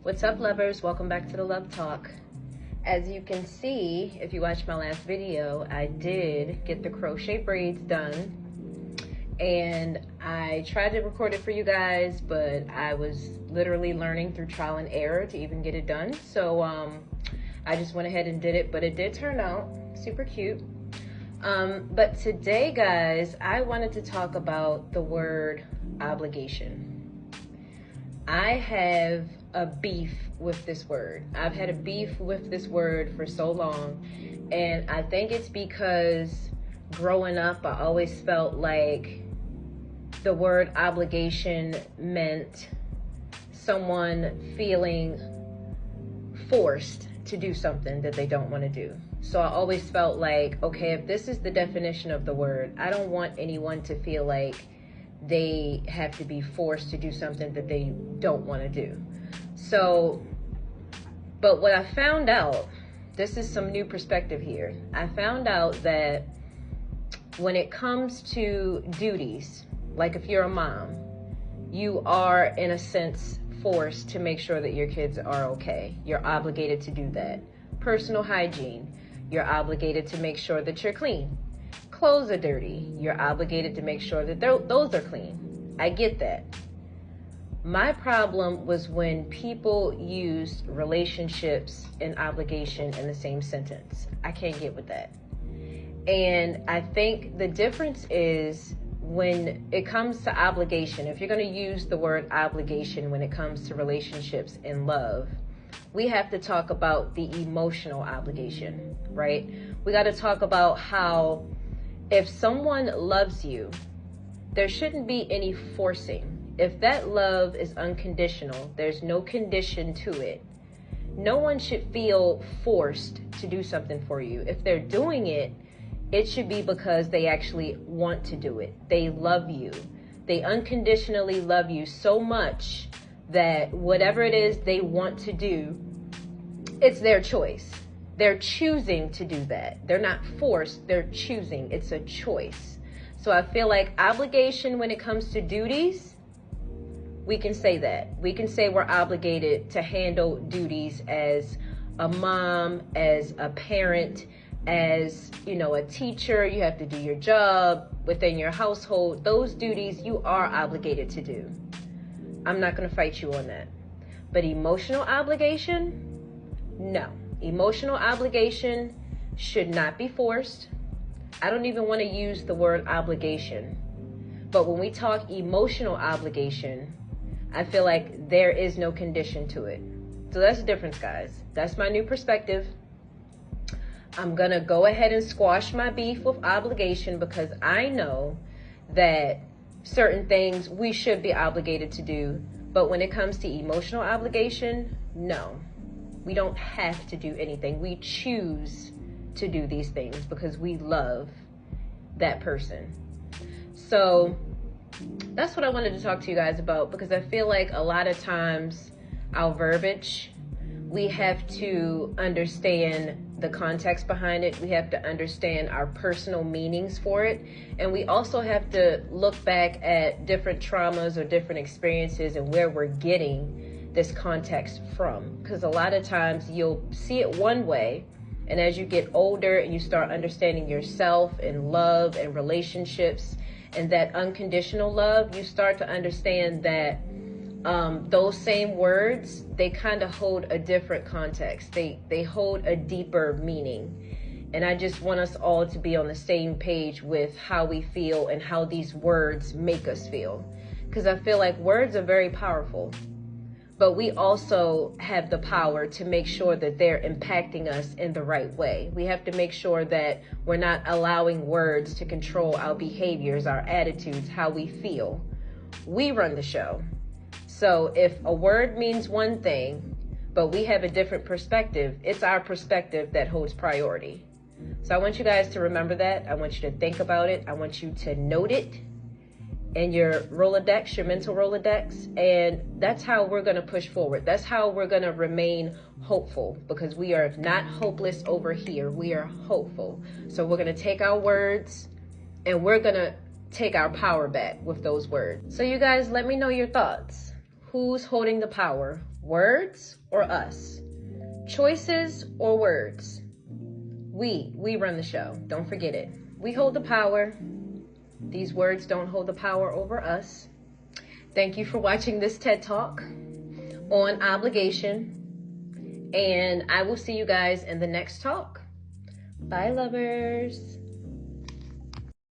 What's up, lovers? Welcome back to the Love Talk. As you can see, if you watched my last video, I did get the crochet braids done, and I tried to record it for you guys, but I was literally learning through trial and error to even get it done. So I just went ahead and did it, but it did turn out super cute. But today, guys, I wanted to talk about the word obligation. I have a beef with this word. I've had a beef with this word for so long, and I think it's because growing up, I always felt like the word obligation meant someone feeling forced to do something that they don't want to do. So I always felt like, okay, if this is the definition of the word, I don't want anyone to feel like they have to be forced to do something that they don't want to do. So, but what I found out, this is some new perspective here. I found out that when it comes to duties, like if you're a mom, you are in a sense forced to make sure that your kids are okay. You're obligated to do that. Personal hygiene, you're obligated to make sure that you're clean. Clothes are dirty, you're obligated to make sure that those are clean. I get that. My problem was when people used relationships and obligation in the same sentence. I can't get with that. And I think the difference is when it comes to obligation, if you're going to use the word obligation when it comes to relationships and love, we have to talk about the emotional obligation, right? We got to talk about how if someone loves you, there shouldn't be any forcing. If that love is unconditional, there's no condition to it. No one should feel forced to do something for you. If they're doing it, it should be because they actually want to do it. They love you. They unconditionally love you so much that whatever it is they want to do, it's their choice. They're choosing to do that. They're not forced, they're choosing. It's a choice. So I feel like obligation when it comes to duties, we can say that. We can say we're obligated to handle duties as a mom, as a parent, as, a teacher. You have to do your job within your household. Those duties you are obligated to do. I'm not going to fight you on that. But emotional obligation? No. Emotional obligation should not be forced. I don't even want to use the word obligation. But when we talk emotional obligation, I feel like there is no condition to it. So that's the difference, guys. That's my new perspective. I'm going to go ahead and squash my beef with obligation because I know that certain things we should be obligated to do. But when it comes to emotional obligation, no. We don't have to do anything. We choose to do these things because we love that person. So that's what I wanted to talk to you guys about, because I feel like a lot of times our verbiage, we have to understand the context behind it. We have to understand our personal meanings for it. And we also have to look back at different traumas or different experiences and where we're getting this context from. Because a lot of times you'll see it one way, and as you get older and you start understanding yourself and love and relationships and that unconditional love, you start to understand that those same words, they kind of hold a different context. They hold a deeper meaning. And I just want us all to be on the same page with how we feel and how these words make us feel. Because I feel like words are very powerful, but we also have the power to make sure that they're impacting us in the right way. We have to make sure that we're not allowing words to control our behaviors, our attitudes, how we feel. We run the show. So if a word means one thing, but we have a different perspective, it's our perspective that holds priority. So I want you guys to remember that. I want you to think about it. I want you to note it in your Rolodex, your mental Rolodex. And that's how we're going to push forward. That's how we're going to remain hopeful, because we are not hopeless over here. We are hopeful. So we're going to take our words and we're going to take our power back with those words. So you guys, let me know your thoughts. Who's holding the power? Words or us? Choices or words? We run the show. Don't forget it. We hold the power. These words don't hold the power over us. Thank you for watching this TED Talk on obligation. And I will see you guys in the next talk. Bye, lovers.